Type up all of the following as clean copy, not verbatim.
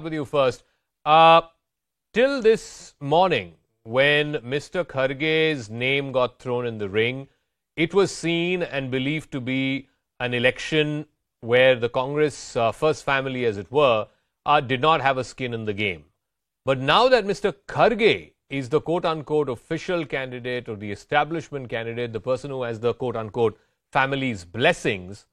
with you first. Till this morning, when Mr. Kharge's name got thrown in the ring, it was seen and believed to be an election where the Congress first family, as it were, did not have a skin in the game. But now that Mr. Kharge is the quote-unquote official candidate or the establishment candidate, the person who has the quote-unquote family's blessings,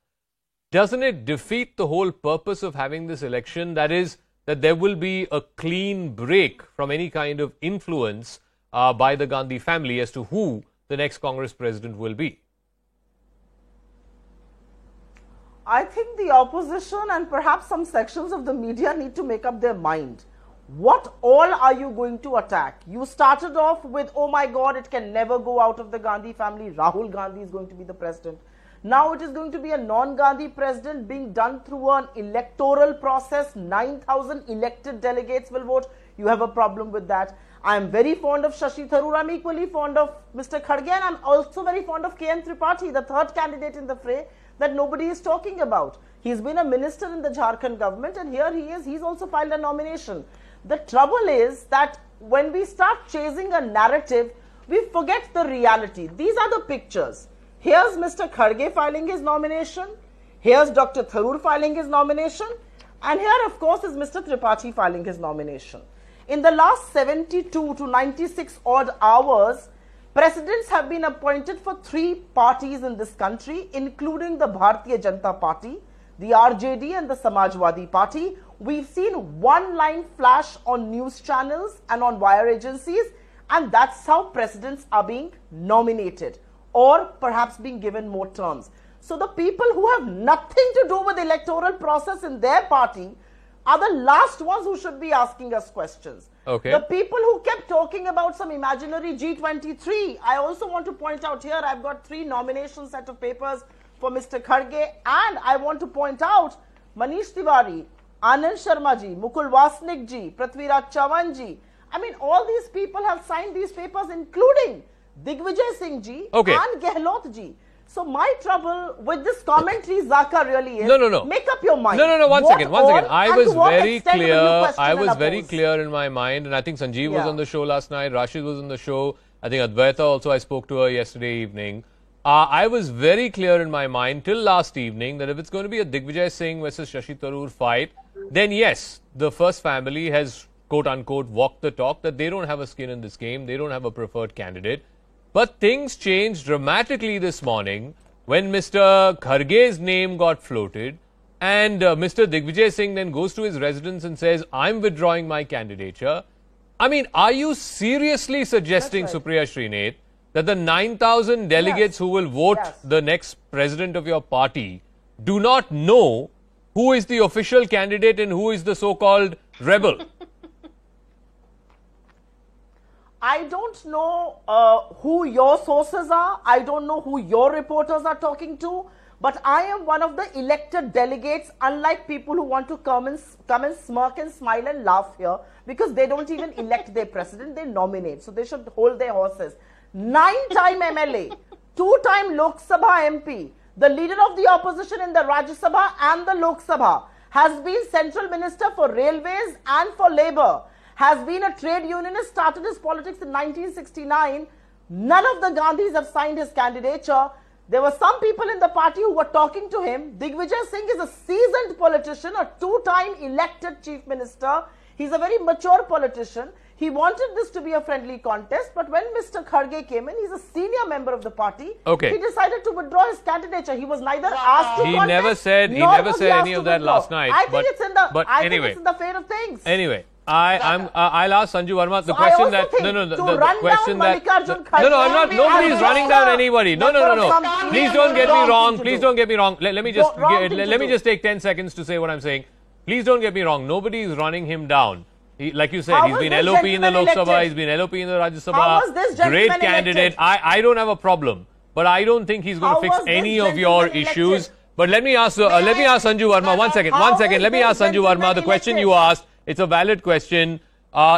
doesn't it defeat the whole purpose of having this election? That is, that there will be a clean break from any kind of influence by the Gandhi family as to who the next Congress president will be. I think the opposition and perhaps some sections of the media need to make up their mind. What all are you going to attack? You started off with, oh my God, it can never go out of the Gandhi family. Rahul Gandhi is going to be the president. Now it is going to be a non-Gandhi president being done through an electoral process. 9,000 elected delegates will vote. You have a problem with that. I am very fond of Shashi Tharoor. I am equally fond of Mr. Kharge, and I am also very fond of K.N. Tripathi, the third candidate in the fray that nobody is talking about. He's been a minister in the Jharkhand government, and here he is. He's also filed a nomination. The trouble is that when we start chasing a narrative, we forget the reality. These are the pictures. Here's Mr. Kharge filing his nomination. Here's Dr. Tharoor filing his nomination. And here, of course, is Mr. Tripathi filing his nomination. In the last 72 to 96 odd hours, presidents have been appointed for 3 parties in this country, including the Bharatiya Janata Party, the RJD and the Samajwadi Party. We've seen one-line flash on news channels and on wire agencies, and that's how presidents are being nominated or perhaps being given more terms. So the people who have nothing to do with the electoral process in their party are the last ones who should be asking us questions. Okay. The people who kept talking about some imaginary G23, I also want to point out here, I've got 3 nomination set of papers for Mr. Kharge, and I want to point out Manish Tiwari, Anand Sharma ji, Mukul Vasnik ji, Prithviraj Chavan ji. I mean, all these people have signed these papers, including Digvijay Singh ji and Gehlot ji. So my trouble with this commentary, Zaka, really is, make up your mind. One second. I was very clear in my mind, and I think Sanjeev was on the show last night, Rashid was on the show, I think Advaita also, I spoke to her yesterday evening. I was very clear in my mind till last evening that if it's going to be a Digvijay Singh versus Shashi Tharoor fight, then yes, the first family has quote-unquote walked the talk that they don't have a skin in this game, they don't have a preferred candidate. But things changed dramatically this morning when Mr. Kharge's name got floated and Mr. Digvijay Singh then goes to his residence and says, I'm withdrawing my candidature. I mean, are you seriously suggesting, Supriya Srinath, that the 9,000 delegates who will vote the next president of your party do not know who is the official candidate and who is the so-called rebel? I don't know who your sources are. I don't know who your reporters are talking to. But I am one of the elected delegates, unlike people who want to come and smirk and smile and laugh here, because they don't even elect their president, they nominate. So they should hold their horses. 9-time MLA, 2-time Lok Sabha MP, the leader of the opposition in the Rajya Sabha and the Lok Sabha, has been Central Minister for Railways and for Labour, has been a trade unionist, started his politics in 1969. None of the Gandhis have signed his candidature. There were some people in the party who were talking to him. Digvijay Singh is a seasoned politician, a 2-time elected chief minister. He's a very mature politician. He wanted this to be a friendly contest, but when Mr. Kharge came in, he's a senior member of the party. He decided to withdraw his candidature. He was neither asked to contest, he never said any of that last night. I think it's in the fate of things. Anyway, I'll ask Sanju Verma the question that the question that nobody's running down anybody. No. Please don't get me wrong. Please don't get me wrong. Let me just take 10 seconds to say what I'm saying. Please don't get me wrong. Nobody is running him down. Like you said, he's been LOP in the Lok Sabha, he's been LOP in the Rajya Sabha. Great candidate. I don't have a problem, but I don't think he's going to fix any of your issues. But let me ask Sanju Verma one second. Let me ask Sanju Verma the question you asked. It's a valid question.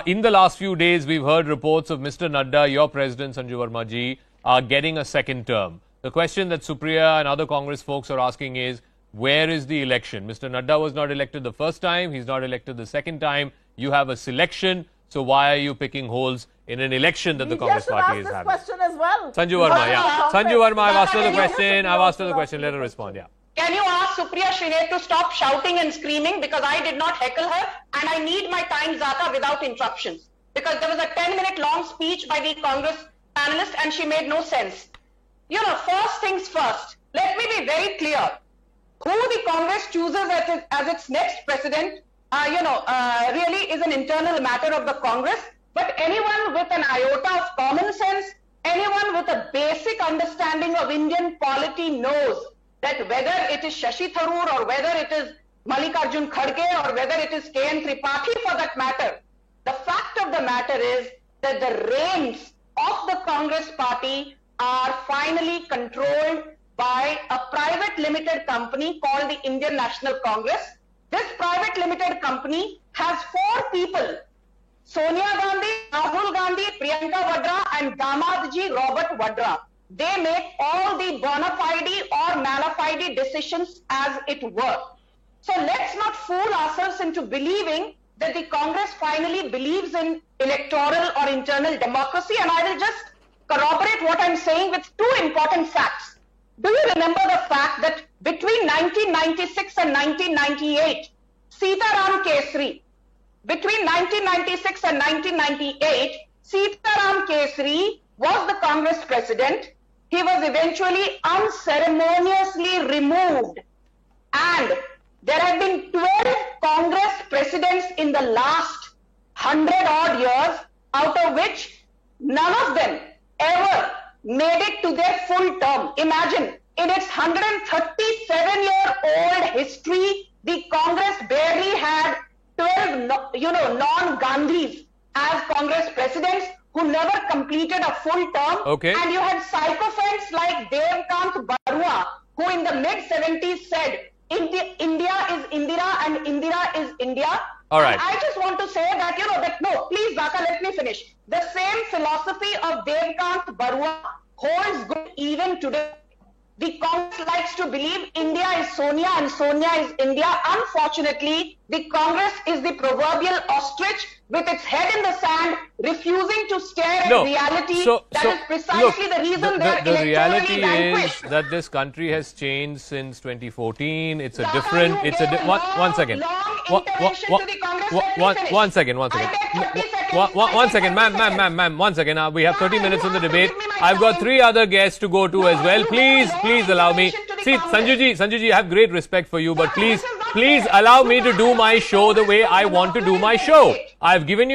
In the last few days, we've heard reports of Mr. Nadda, your president, Sanju Verma ji, getting a second term. The question that Supriya and other Congress folks are asking is, where is the election? Mr. Nadda was not elected the first time. He's not elected the second time. You have a selection. So why are you picking holes in an election that the Congress party is having? Question as well. Sanju Verma, yeah. Sanju Verma, I've asked her the question. I've asked her the question. Let her respond, yeah. Can you ask Supriya Shrinev to stop shouting and screaming, because I did not heckle her and I need my time, Zata, without interruptions. Because there was a 10-minute long speech by the Congress panelist and she made no sense. You know, first things first, let me be very clear. Who the Congress chooses as its next president, really is an internal matter of the Congress. But anyone with an iota of common sense, anyone with a basic understanding of Indian polity knows that whether it is Shashi Tharoor or whether it is Mallikarjun Kharge or whether it is K.N. Tripathi for that matter, the fact of the matter is that the reins of the Congress party are finally controlled by a private limited company called the Indian National Congress. This private limited company has 4 people: Sonia Gandhi, Rahul Gandhi, Priyanka Vadra and Damadji Robert Vadra. They make all the bona fide or mala fide decisions, as it were. So let's not fool ourselves into believing that the Congress finally believes in electoral or internal democracy. And I will just corroborate what I'm saying with 2 important facts. Do you remember the fact that between 1996 and 1998, Sitaram Kesri, between 1996 and 1998, Sitaram Kesri was the Congress president. He was eventually unceremoniously removed. And there have been 12 Congress presidents in the last 100-odd years, out of which none of them ever made it to their full term. Imagine, in its 137-year-old history, the Congress barely had 12, non-Gandhis as Congress presidents who never completed a full term. Okay. And you had sycophants like Devkant Barua, who in the mid-70s said, India is Indira and Indira is India. All right. And I just want to say that, no, please, Zaka, let me finish. The same philosophy of Devkant Barua holds good even today. The Congress likes to believe India is Sonia and Sonia is India. Unfortunately, the Congress is the proverbial ostrich with its head in the sand, refusing to stare at reality. That is precisely the reason they're the reality vanquished. is that this country has changed since 2014. It's a different. It's a one second. One second, ma'am. One second. We have 30 minutes in the debate. I've got 3 other guests to go to as well. Please allow me. See, Sanjuji, I have great respect for you, but please allow me to do my show the way I want to do my show. I've given you